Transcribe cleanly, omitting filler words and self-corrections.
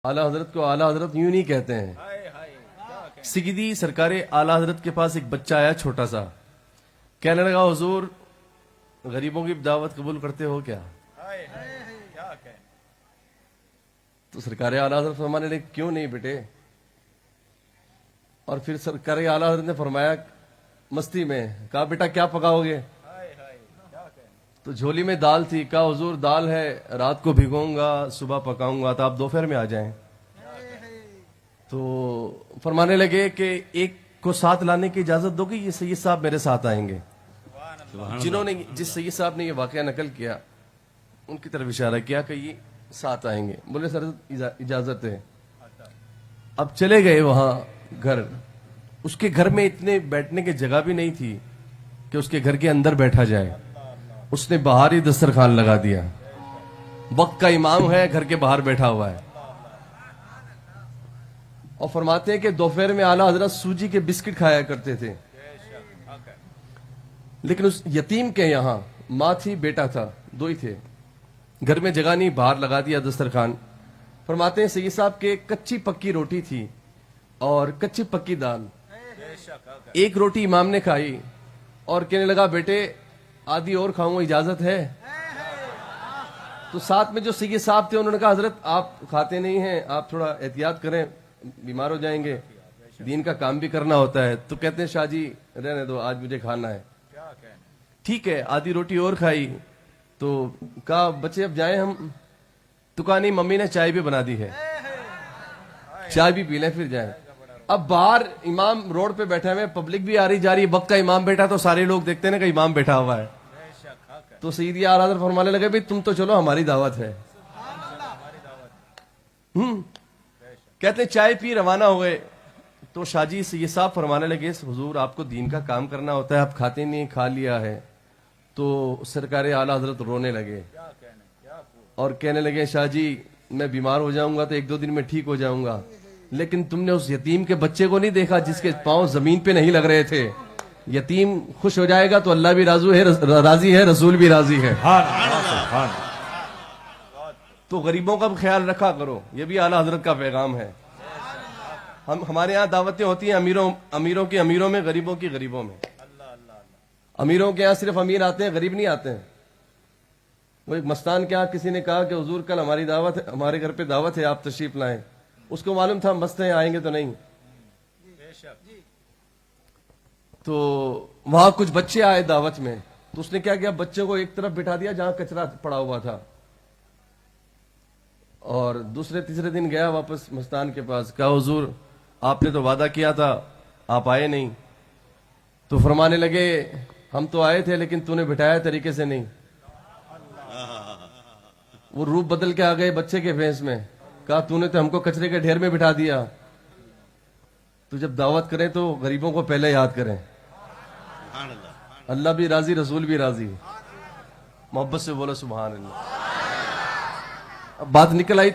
اعلیٰ حضرت کو اعلیٰ حضرت یوں نہیں کہتے ہیں. سیدھی سرکار اعلیٰ حضرت کے پاس ایک بچہ آیا چھوٹا سا, کہنے لگا حضور غریبوں کی دعوت قبول کرتے ہو کیا؟ تو سرکار اعلیٰ حضرت فرمانے لگے کیوں نہیں بیٹے. اور پھر سرکار اعلیٰ حضرت نے فرمایا مستی میں, کہا بیٹا کیا پکاؤ گے؟ تو جھولی میں دال تھی, کہا حضور دال ہے, رات کو بھگوں گا صبح پکاؤں گا, تو آپ دوپہر میں آ جائیں. تو فرمانے لگے کہ ایک کو ساتھ لانے کی اجازت دو گے, یہ سید صاحب میرے ساتھ آئیں گے. جنہوں نے جس سید صاحب نے یہ واقعہ نقل کیا ان کی طرف اشارہ کیا کہ یہ ساتھ آئیں گے. بولے سر اجازت ہے. اب چلے گئے وہاں گھر. اس کے گھر میں اتنے بیٹھنے کی جگہ بھی نہیں تھی کہ اس کے گھر کے اندر بیٹھا جائے. اس نے باہر ہی دسترخوان لگا دیا. وقت کا امام ہے, گھر کے باہر بیٹھا ہوا ہے. اور فرماتے ہیں کہ دوپہر میں اعلیٰ حضرت سوجی کے بسکٹ کھایا کرتے تھے. لیکن اس یتیم کے یہاں ماں تھی, بیٹا تھا, دو ہی تھے. گھر میں جگہ نہیں, باہر لگا دیا دسترخوان. فرماتے ہیں سید صاحب کے کچی پکی روٹی تھی اور کچی پکی دال. ایک روٹی امام نے کھائی اور کہنے لگا بیٹے آدھی اور کھاؤں, اجازت ہے؟ تو ساتھ میں جو سید صاحب تھے انہوں نے کہا حضرت آپ کھاتے نہیں ہیں, آپ تھوڑا احتیاط کریں, بیمار ہو جائیں گے, دین کا کام بھی کرنا ہوتا ہے. تو کہتے ہیں شاہ جی رہنے دو, آج مجھے کھانا ہے. ٹھیک ہے, آدھی روٹی اور کھائی. تو کہا بچے اب جائیں ہم. تو کہا نہیں, ممی نے چائے بھی بنا دی ہے, چائے بھی پی لیں پھر جائیں. اب باہر امام روڈ پہ بیٹھے ہوئے, پبلک بھی آ رہی جا رہی, وقت کا امام بیٹھا تو سارے لوگ دیکھتے ہیں کہ امام بیٹھا ہوا ہے. تو سیدھی اعلیٰ حضرت فرمانے لگے بھئی تم تو چلو, ہماری دعوت ہے. کہتے ہیں چائے پی روانہ ہو گئے. تو شاہ جی سید صاحب فرمانے لگے حضور آپ کو دین کا کام کرنا ہوتا ہے, آپ کھاتے نہیں, کھا لیا ہے. تو سرکار اعلیٰ حضرت رونے لگے اور کہنے لگے شاہ جی میں بیمار ہو جاؤں گا تو ایک دو دن میں ٹھیک ہو جاؤں گا, لیکن تم نے اس یتیم کے بچے کو نہیں دیکھا جس کے پاؤں زمین پہ نہیں لگ رہے تھے. یتیم خوش ہو جائے گا تو اللہ بھی راضی ہے, رسول بھی راضی ہے. تو غریبوں کا بھی خیال رکھا کرو, یہ بھی اعلیٰ حضرت کا پیغام ہے. ہمارے یہاں دعوتیں ہوتی ہیں امیروں کی امیروں میں, غریبوں کی غریبوں میں. امیروں کے یہاں صرف امیر آتے ہیں, غریب نہیں آتے ہیں. وہ ایک مستان کے یہاں کسی نے کہا کہ حضور کل ہماری دعوت ہے, ہمارے گھر پہ دعوت ہے, آپ تشریف لائیں. اس کو معلوم تھا مست ہیں, آئیں گے تو نہیں. تو وہاں کچھ بچے آئے دعوت میں, تو اس نے کیا کیا, بچوں کو ایک طرف بٹھا دیا جہاں کچرا پڑا ہوا تھا, اور دوسرے تیسرے دن گیا واپس مستان کے پاس. کہا حضور آپ نے تو وعدہ کیا تھا, آپ آئے نہیں. تو فرمانے لگے ہم تو آئے تھے لیکن تو نے بٹھایا طریقے سے نہیں. وہ روپ بدل کے آ گئے بچے کے فیس میں. کہا تو نے تو ہم کو کچرے کے ڈھیر میں بٹھا دیا. تو جب دعوت کریں تو غریبوں کو پہلے یاد کریں. اللہ بھی راضی, رسول بھی راضی. محبت سے بولو سبحان اللہ. اب بات نکل آئی.